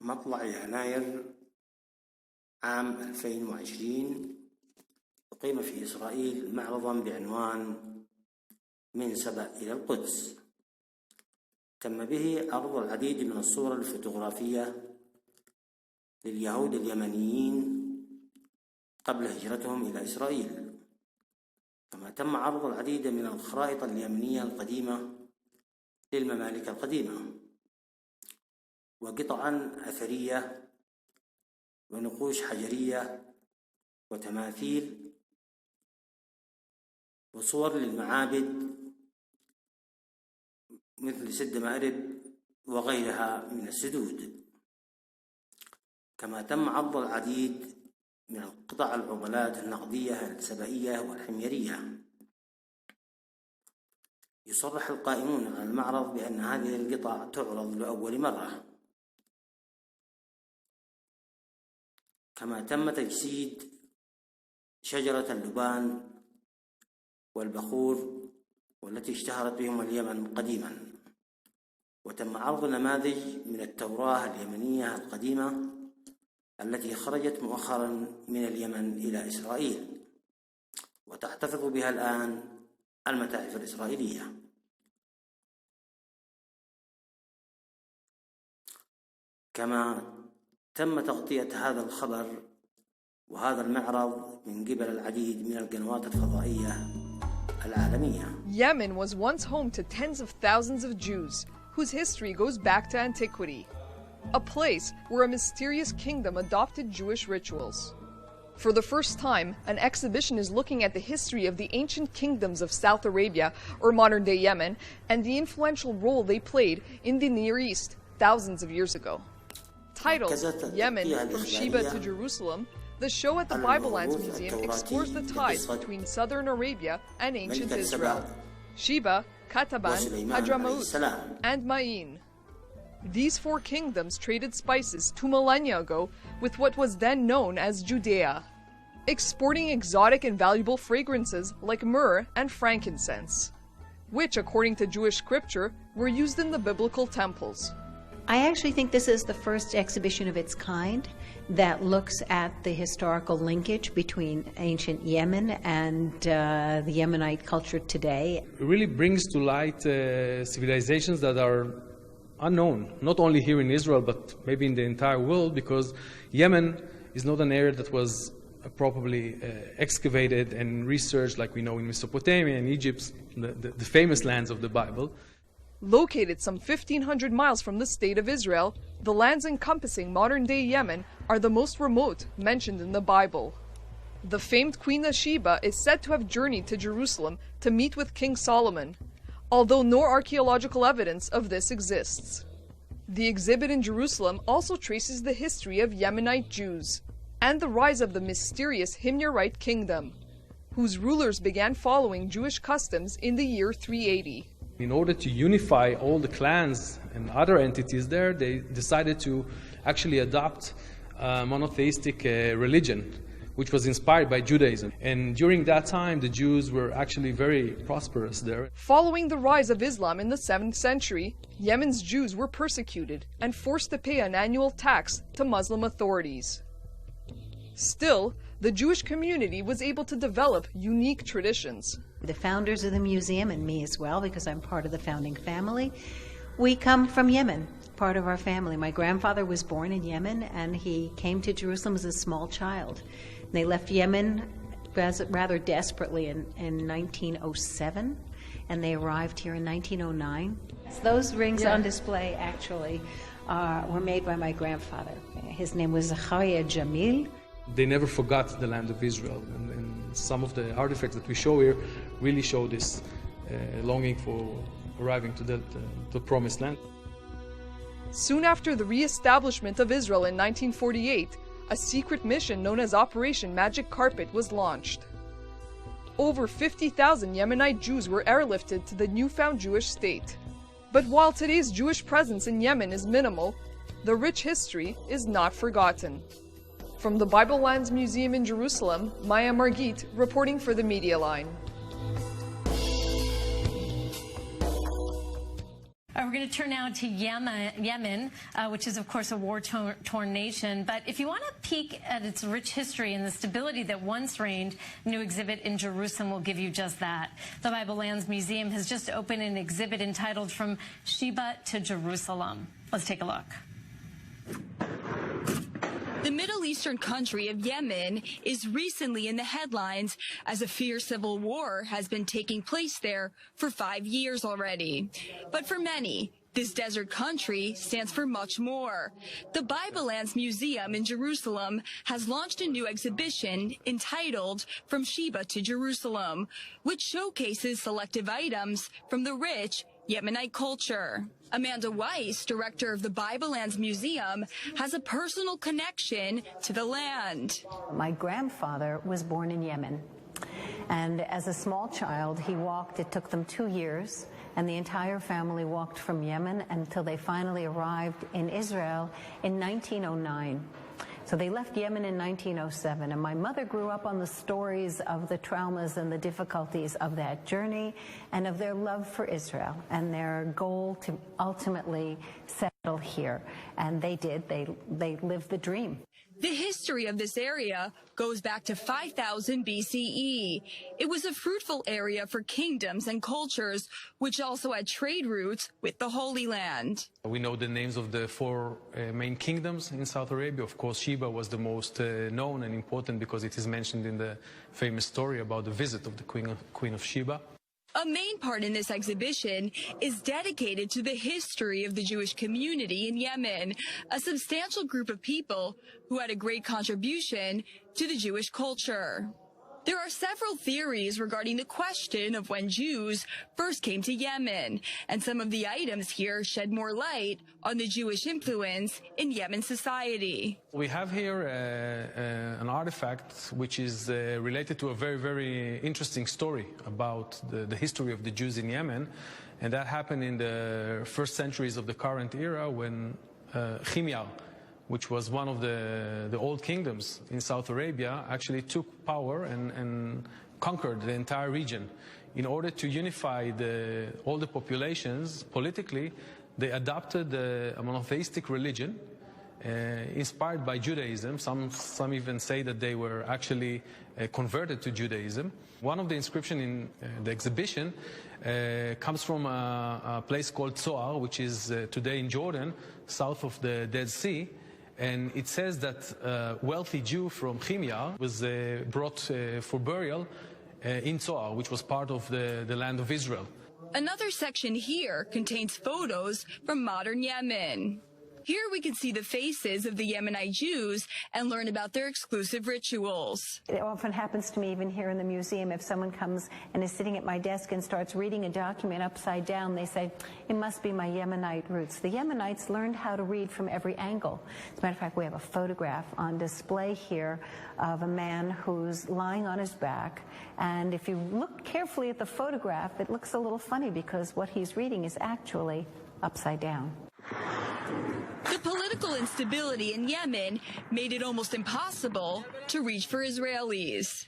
مطلع يناير عام 2020 أقيم في إسرائيل معرضا بعنوان من سبأ إلى القدس. تم به عرض العديد من الصور الفوتوغرافية لليهود اليمنيين قبل هجرتهم إلى إسرائيل، كما تم عرض العديد من الخرائط اليمنية القديمة للممالك القديمة، وقطعا أثرية ونقوش حجرية وتماثيل وصور للمعابد مثل سد مأرب وغيرها من السدود. كما تم عرض العديد من القطع العملات النقدية السبائية والحميرية. يصرح القائمون على المعرض بأن هذه القطع تعرض لأول مرة. كما تم تجسيد شجرة اللبان والبخور والتي اشتهرت بهم اليمن قديما، وتم عرض نماذج من التوراة اليمنية القديمة التي خرجت مؤخرا من اليمن إلى إسرائيل وتحتفظ بها الآن المتاحف الإسرائيلية. كما تم تغطية هذا الخبر وهذا المعرض من قبل العديد من القنوات الفضائية العالمية. Yemen was once home to tens of thousands of Jews whose history goes back to antiquity, a place where a mysterious kingdom adopted Jewish rituals. For the first time, an exhibition is looking at the history of the ancient kingdoms of South Arabia, or modern-day Yemen, and the influential role they played in the Near East thousands of years ago. Titled Yemen, from Sheba to Jerusalem, the show at the Bible Lands Museum explores the ties between southern Arabia and ancient Israel. Sheba, Kataban, Hadramaut, and Ma'in. These four kingdoms traded spices 2 millennia ago with what was then known as Judea, exporting exotic and valuable fragrances like myrrh and frankincense, which, according to Jewish scripture, were used in the biblical temples. I actually think this is the first exhibition of its kind that looks at the historical linkage between ancient Yemen and the Yemenite culture today. It really brings to light civilizations that are unknown, not only here in Israel, but maybe in the entire world, because Yemen is not an area that was properly excavated and researched like we know in Mesopotamia and Egypt, the famous lands of the Bible. Located some 1,500 miles from the state of Israel, the lands encompassing modern-day Yemen are the most remote mentioned in the Bible. The famed Queen of Sheba is said to have journeyed to Jerusalem to meet with King Solomon, although no archaeological evidence of this exists. The exhibit in Jerusalem also traces the history of Yemenite Jews and the rise of the mysterious Himyarite kingdom, whose rulers began following Jewish customs in the year 380. In order to unify all the clans and other entities there, they decided to actually adopt a monotheistic religion, which was inspired by Judaism. And during that time, the Jews were actually very prosperous there. Following the rise of Islam in the 7th century, Yemen's Jews were persecuted and forced to pay an annual tax to Muslim authorities. Still, the Jewish community was able to develop unique traditions. The founders of the museum, and me as well, because I'm part of the founding family, we come from Yemen, part of our family. My grandfather was born in Yemen, and he came to Jerusalem as a small child. They left Yemen rather desperately in 1907, and they arrived here in 1909. Those rings on display actually were made by my grandfather. His name was Zachariah Jamil. They never forgot the land of Israel, and some of the artifacts that we show here really show this longing for arriving to the promised land. Soon after the re-establishment of Israel in 1948, a secret mission known as Operation Magic Carpet was launched. Over 50,000 Yemenite Jews were airlifted to the newfound Jewish state. But while today's Jewish presence in Yemen is minimal, the rich history is not forgotten. From the Bible Lands Museum in Jerusalem, Maya Margit reporting for the Media Line. We're going to turn now to Yemen, which is, of course, a war-torn nation. But if you want to peek at its rich history and the stability that once reigned, a new exhibit in Jerusalem will give you just that. The Bible Lands Museum has just opened an exhibit entitled From Sheba to Jerusalem. Let's take a look. The Middle Eastern country of Yemen is recently in the headlines as a fierce civil war has been taking place there for 5 years already. But for many, this desert country stands for much more. The Bible Lands Museum in Jerusalem has launched a new exhibition entitled From Sheba to Jerusalem, which showcases selective items from the rich Yemenite culture. Amanda Weiss, director of the Bible Lands Museum, has a personal connection to the land. My grandfather was born in Yemen, and as a small child, he walked. It took them 2 years, and the entire family walked from Yemen until they finally arrived in Israel in 1909. So they left Yemen in 1907, and my mother grew up on the stories of the traumas and the difficulties of that journey and of their love for Israel and their goal to ultimately settle here. And they did. They lived the dream. The history of this area goes back to 5000 BCE. It was a fruitful area for kingdoms and cultures, which also had trade routes with the Holy Land. We know the names of the four main kingdoms in South Arabia. Of course, Sheba was the most known and important because it is mentioned in the famous story about the visit of the Queen of Sheba. A main part in this exhibition is dedicated to the history of the Jewish community in Yemen, a substantial group of people who had a great contribution to the Jewish culture. There are several theories regarding the question of when Jews first came to Yemen, and some of the items here shed more light on the Jewish influence in Yemen society. We have here an artifact which is related to a very, very interesting story about the history of the Jews in Yemen, and that happened in the first centuries of the current era when Himyar, which was one of the old kingdoms in South Arabia, actually took power and conquered the entire region. In order to unify all the populations politically, they adopted a monotheistic religion inspired by Judaism. Some even say that they were actually converted to Judaism. One of the inscriptions in the exhibition comes from a place called Zoar, which is today in Jordan, south of the Dead Sea. And it says that a wealthy Jew from Himyar was brought for burial in Zoar, which was part of the land of Israel. Another section here contains photos from modern Yemen. Here we can see the faces of the Yemenite Jews and learn about their exclusive rituals. It often happens to me even here in the museum. If someone comes and is sitting at my desk and starts reading a document upside down, they say, it must be my Yemenite roots. The Yemenites learned how to read from every angle. As a matter of fact, we have a photograph on display here of a man who's lying on his back. And if you look carefully at the photograph, it looks a little funny because what he's reading is actually upside down. The political instability in Yemen made it almost impossible to reach for Israelis.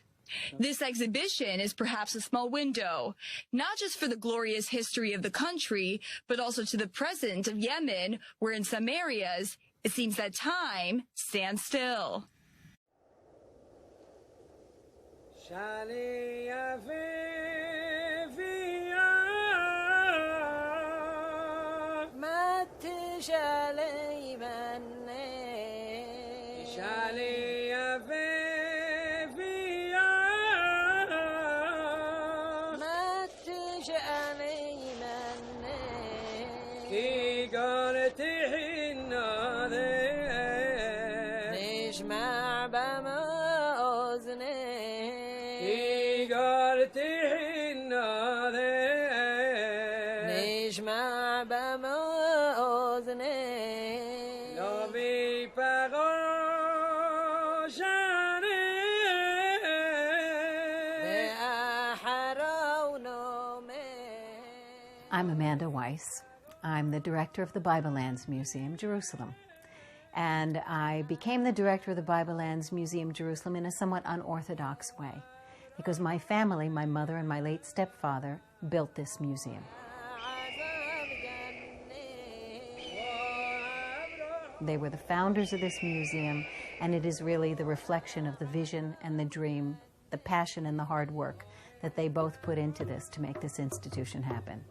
This exhibition is perhaps a small window, not just for the glorious history of the country, but also to the present of Yemen, where in some areas it seems that time stands still. I'm Amanda Weiss. I'm the director of the Bible Lands Museum, Jerusalem. And I became the director of the Bible Lands Museum, Jerusalem, in a somewhat unorthodox way, because my family, my mother and my late stepfather, built this museum. They were the founders of this museum, and it is really the reflection of the vision and the dream, the passion and the hard work that they both put into this to make this institution happen.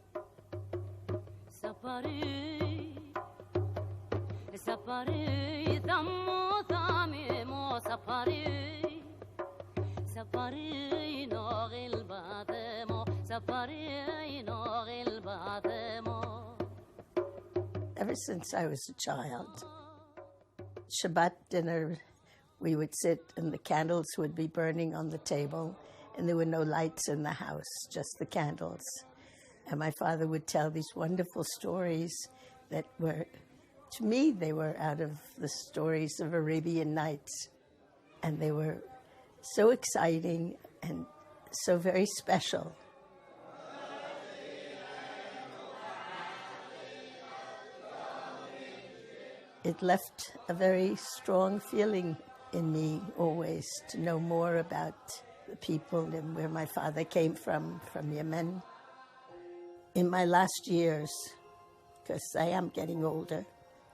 Ever since I was a child, Shabbat dinner, we would sit and the candles would be burning on the table, and there were no lights in the house, just the candles. And my father would tell these wonderful stories that were, to me, they were out of the stories of Arabian Nights. And they were so exciting and so very special. It left a very strong feeling in me always to know more about the people and where my father came from Yemen. In my last years, because I am getting older,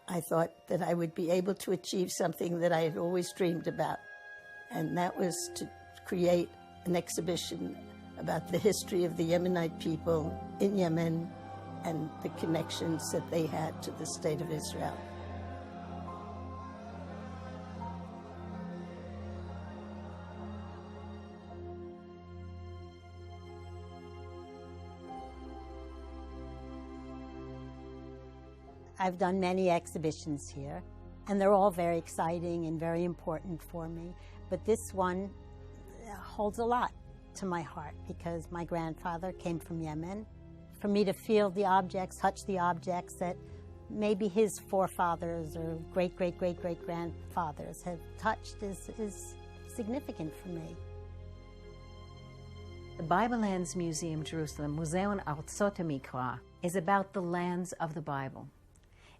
I thought that I would be able to achieve something that I had always dreamed about, and that was to create an exhibition about the history of the Yemenite people in Yemen and the connections that they had to the State of Israel. I've done many exhibitions here, and they're all very exciting and very important for me. But this one holds a lot to my heart because my grandfather came from Yemen. For me to feel the objects, touch the objects that maybe his forefathers or great-great-great-great-grandfathers have touched is significant for me. The Bible Lands Museum, Jerusalem, Museum Artzot Mikra, is about the lands of the Bible.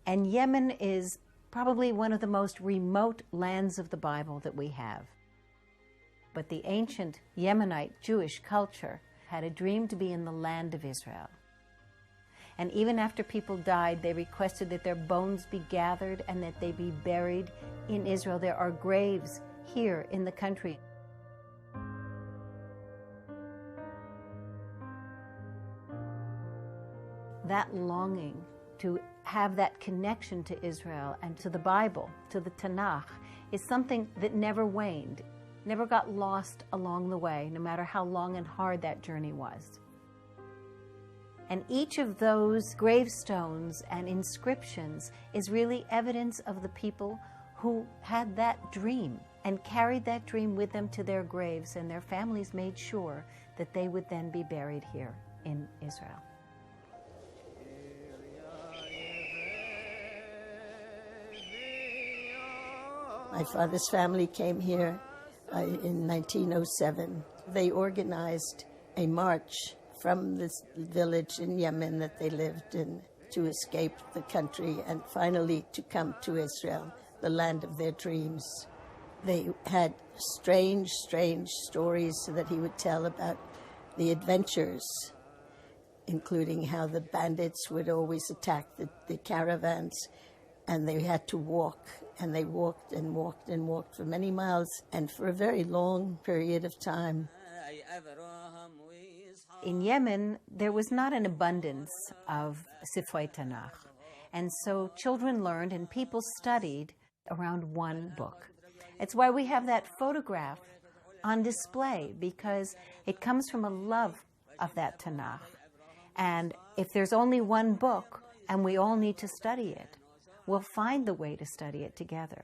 And Yemen is probably one of the most remote lands of the Bible that we have. But the ancient Yemenite Jewish culture had a dream to be in the land of Israel. And even after people died, they requested that their bones be gathered and that they be buried in Israel. There are graves here in the country. That longing to have that connection to Israel and to the Bible, to the Tanakh, is something that never waned, never got lost along the way, no matter how long and hard that journey was. And each of those gravestones and inscriptions is really evidence of the people who had that dream and carried that dream with them to their graves, and their families made sure that they would then be buried here in Israel. My father's family came here in 1907. They organized a march from this village in Yemen that they lived in to escape the country and finally to come to Israel, the land of their dreams. They had strange stories that he would tell about the adventures, including how the bandits would always attack the caravans, and they had to walk, and they walked and walked and walked for many miles and for a very long period of time. In Yemen, there was not an abundance of Sifrei Tanakh, and so children learned and people studied around one book. It's why we have that photograph on display, because it comes from a love of that Tanakh. And if there's only one book and we all need to study it, we'll find the way to study it together.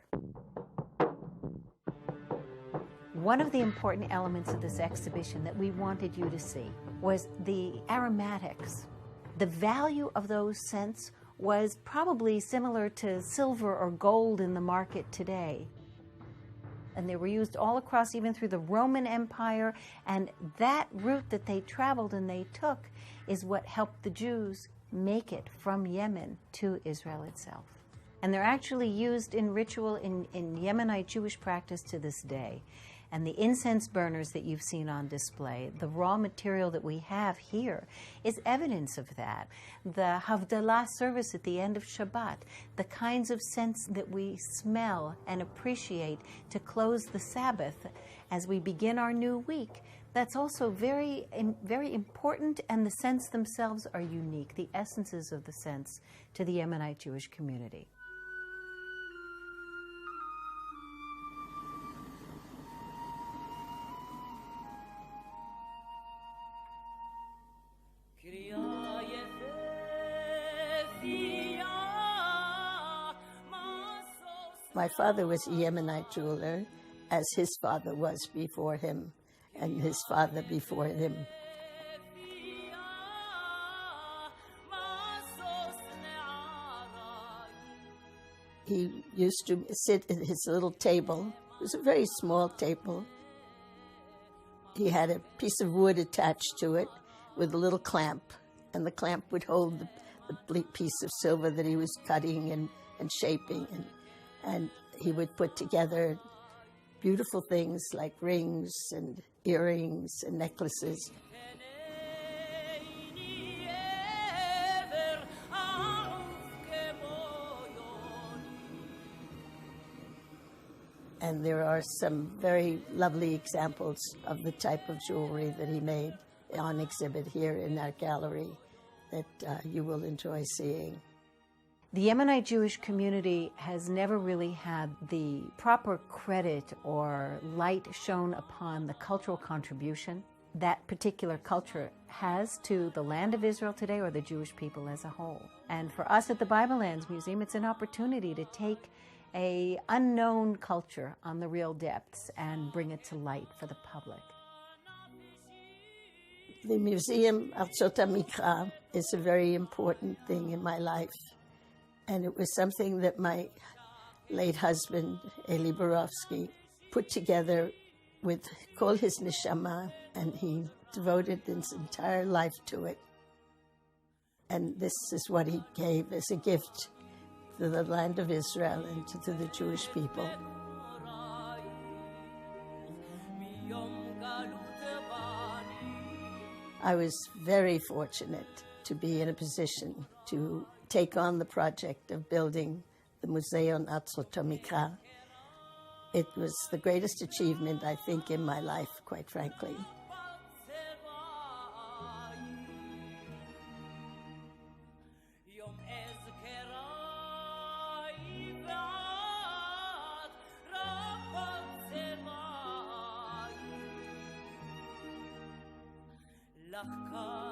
One of the important elements of this exhibition that we wanted you to see was the aromatics. The value of those scents was probably similar to silver or gold in the market today. And they were used all across, even through the Roman Empire, and that route that they traveled and they took is what helped the Jews make it from Yemen to Israel itself. And they're actually used in ritual in Yemenite Jewish practice to this day. And the incense burners that you've seen on display, the raw material that we have here, is evidence of that. The Havdalah service at the end of Shabbat, the kinds of scents that we smell and appreciate to close the Sabbath as we begin our new week, that's also very, very important, and the scents themselves are unique, the essences of the scents to the Yemenite Jewish community. My father was a Yemenite jeweler, as his father was before him, and his father before him. He used to sit at his little table. It was a very small table. He had a piece of wood attached to it with a little clamp, and the clamp would hold the piece of silver that he was cutting and shaping, and he would put together beautiful things like rings and earrings and necklaces. And there are some very lovely examples of the type of jewelry that he made on exhibit here in our gallery that you will enjoy seeing. The Yemenite Jewish community has never really had the proper credit or light shown upon the cultural contribution that particular culture has to the land of Israel today, or the Jewish people as a whole. And for us at the Bible Lands Museum, it's an opportunity to take an unknown culture on the real depths and bring it to light for the public. The museum, Artzot is a very important thing in my life. And it was something that my late husband, Eli Borowski, put together with Kol his neshama, and he devoted his entire life to it. And this is what he gave as a gift to the land of Israel and to the Jewish people. I was very fortunate to be in a position to take on the project of building the Museum Artzot. It was the greatest achievement, I think, in my life, quite frankly. Lach